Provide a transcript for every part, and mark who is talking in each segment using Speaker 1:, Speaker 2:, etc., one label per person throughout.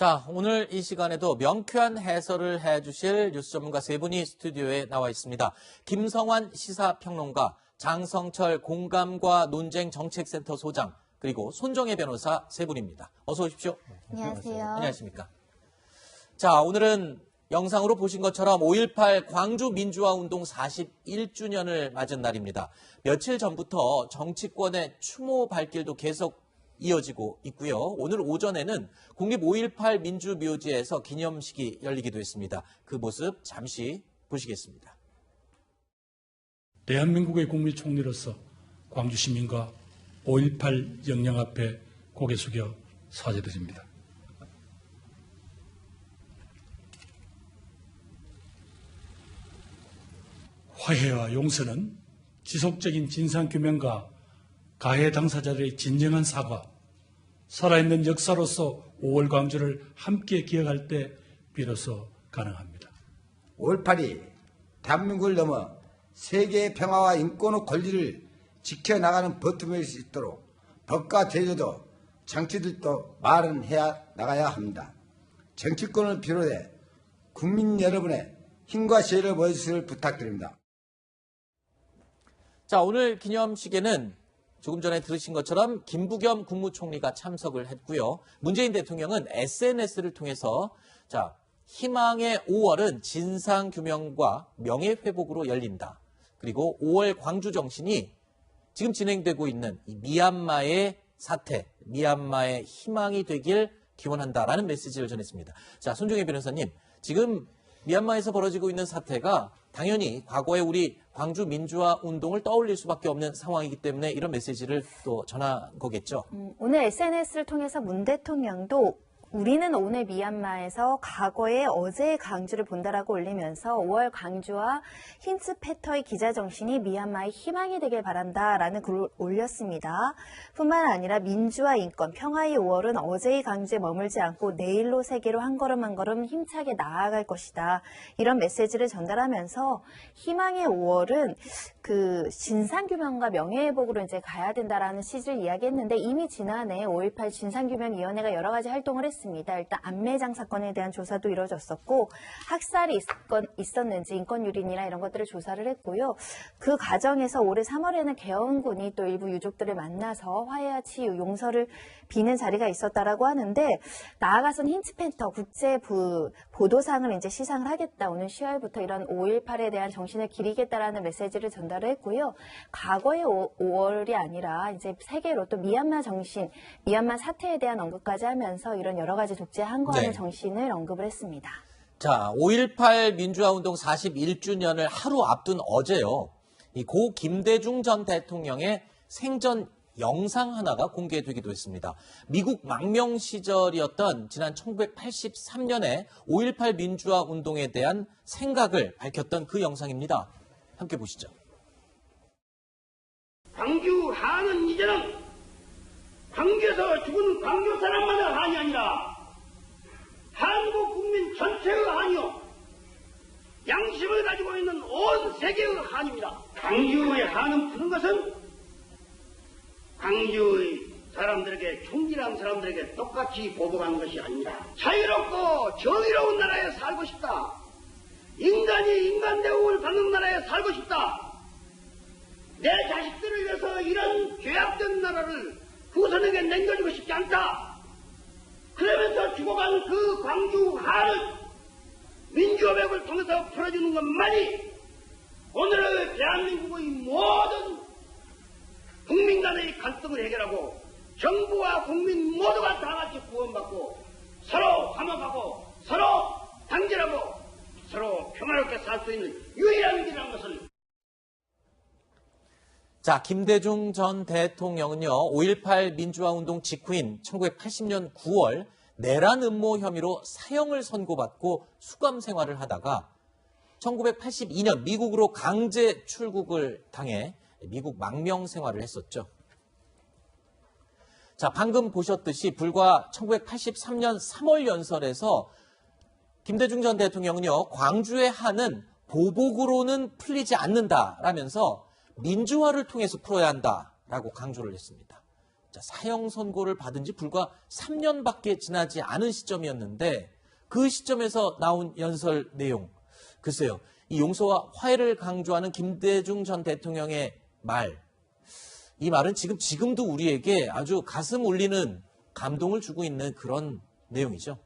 Speaker 1: 자, 오늘 이 시간에도 명쾌한 해설을 해주실 뉴스 전문가 세 분이 스튜디오에 나와 있습니다. 김성환 시사평론가, 장성철 공감과 논쟁 정책센터 소장, 그리고 손정혜 변호사 세 분입니다. 어서 오십시오.
Speaker 2: 안녕하세요.
Speaker 1: 안녕하십니까. 자, 오늘은 영상으로 보신 것처럼 5.18 광주 민주화 운동 41주년을 맞은 날입니다. 며칠 전부터 정치권의 추모 발길도 계속 이어지고 있고요. 오늘 오전에는 국립 5.18 민주묘지에서 기념식이 열리기도 했습니다. 그 모습 잠시 보시겠습니다.
Speaker 3: 대한민국의 국무총리로서 광주 시민과 5.18 영령 앞에 고개 숙여 사죄드립니다. 화해와 용서는 지속적인 진상규명과 가해 당사자들의 진정한 사과, 살아있는 역사로서 5월 광주를 함께 기억할 때 비로소 가능합니다.
Speaker 4: 5.18이 대한민국을 넘어 세계의 평화와 인권의 권리를 지켜나가는 버팀일 수 있도록 법과 제도도 정치들도 말은 해야 나가야 합니다. 정치권을 비롯해 국민 여러분의 힘과 지혜를 보여주시길 부탁드립니다.
Speaker 1: 자, 오늘 기념식에는 조금 전에 들으신 것처럼 김부겸 국무총리가 참석을 했고요. 문재인 대통령은 SNS를 통해서 자, 희망의 5월은 진상규명과 명예회복으로 열린다. 그리고 5월 광주 정신이 지금 진행되고 있는 이 미얀마의 사태, 미얀마의 희망이 되길 기원한다라는 메시지를 전했습니다. 자, 손정혜 변호사님, 지금 미얀마에서 벌어지고 있는 사태가 당연히 과거에 우리 광주 민주화 운동을 떠올릴 수밖에 없는 상황이기 때문에 이런 메시지를 또 전한 거겠죠.
Speaker 2: 오늘 SNS를 통해서 문 대통령도 우리는 오늘 미얀마에서 과거의 어제의 광주를 본다라고 올리면서 5월 광주와 힌츠페터의 기자정신이 미얀마의 희망이 되길 바란다라는 글을 올렸습니다. 뿐만 아니라 민주화, 인권, 평화의 5월은 어제의 광주에 머물지 않고 내일로 세계로 한 걸음 한 걸음 힘차게 나아갈 것이다. 이런 메시지를 전달하면서 희망의 5월은 그 진상규명과 명예회복으로 이제 가야 된다라는 취지를 이야기했는데 이미 지난해 5.18 진상규명위원회가 여러 가지 활동을 했습니다. 일단 안매장 사건에 대한 조사도 이루어졌었고 학살이 있었는지 인권유린이나 이런 것들을 조사를 했고요. 그 과정에서 올해 3월에는 계엄군이 또 일부 유족들을 만나서 화해와 치유, 용서를 비는 자리가 있었다라고 하는데 나아가선 힌츠펜터 국제 보도상을 이제 시상을 하겠다. 오늘 10월부터 이런 5.18에 대한 정신을 기리겠다라는 메시지를 전달을 했고요. 과거의 5월이 아니라 이제 세계로 또 미얀마 정신, 미얀마 사태에 대한 언급까지 하면서 이런 여러 가지 독재 항거하는 정신을 언급을 했습니다.
Speaker 1: 자, 5.18 민주화운동 41주년을 하루 앞둔 어제요. 이 고 김대중 전 대통령의 생전 영상 하나가 공개되기도 했습니다. 미국 망명 시절이었던 지난 1983년에 5.18 민주화 운동에 대한 생각을 밝혔던 그 영상입니다. 함께 보시죠.
Speaker 5: 광주 한은 이제는 광주에서 죽은 광주 사람만의 한이 아니라 한국 국민 전체의 한이요 양심을 가지고 있는 온 세계의 한입니다. 광주의 한은 푸는 것은 광주의 사람들에게 총질한 사람들에게 똑같이 보복하는 것이 아니라 자유롭고 정의로운 나라에 살고 싶다. 인간이 인간 대우를 받는 나라에 살고 싶다. 내 자식들을 위해서 이런 죄악된 나라를 후손에게 남겨주고 싶지 않다. 그러면서 죽어간 그 광주 한을 민주화백을 통해서 풀어주는 것만이 오늘의 대한민국의 모든 국민 간의 갈등을 해결하고 정부와 국민 모두가 다 같이 구원받고 서로 화목하고 서로 단결하고 서로 평화롭게 살 수 있는 유일한 길이라는 것을.
Speaker 1: 자, 김대중 전 대통령은요, 5.18 민주화운동 직후인 1980년 9월 내란 음모 혐의로 사형을 선고받고 수감 생활을 하다가 1982년 미국으로 강제 출국을 당해 미국 망명 생활을 했었죠. 자, 방금 보셨듯이 불과 1983년 3월 연설에서 김대중 전 대통령은요, 광주의 한은 보복으로는 풀리지 않는다라면서 민주화를 통해서 풀어야 한다라고 강조를 했습니다. 자, 사형 선고를 받은 지 불과 3년밖에 지나지 않은 시점이었는데 그 시점에서 나온 연설 내용. 글쎄요. 이 용서와 화해를 강조하는 김대중 전 대통령의 말. 이 말은 지금도 우리에게 아주 가슴 울리는 감동을 주고 있는 그런 내용이죠.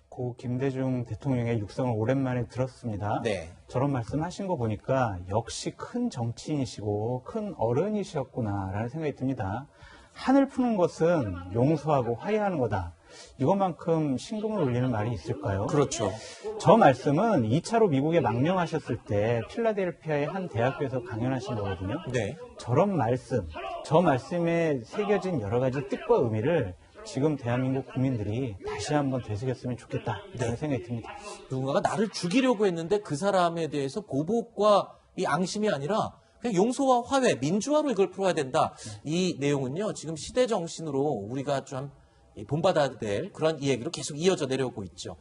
Speaker 6: 고 김대중 대통령의 육성을 오랜만에 들었습니다.
Speaker 1: 네.
Speaker 6: 저런 말씀하신 거 보니까 역시 큰 정치인이시고 큰 어른이셨구나라는 생각이 듭니다. 한을 푸는 것은 용서하고 화해하는 거다. 이것만큼 심금을 울리는 말이 있을까요?
Speaker 1: 그렇죠.
Speaker 6: 저 말씀은 2차로 미국에 망명하셨을 때 필라델피아의 한 대학교에서 강연하신 거거든요.
Speaker 1: 네.
Speaker 6: 저런 말씀, 저 말씀에 새겨진 여러 가지 뜻과 의미를 지금 대한민국 국민들이 다시 한번 되새겼으면 좋겠다라는 생각이 듭니다.
Speaker 1: 누군가가 나를 죽이려고 했는데 그 사람에 대해서 보복과 이 앙심이 아니라 그냥 용서와 화해, 민주화로 이걸 풀어야 된다. 이 내용은요, 지금 시대 정신으로 우리가 좀 본받아야 될 그런 이야기로 계속 이어져 내려오고 있죠.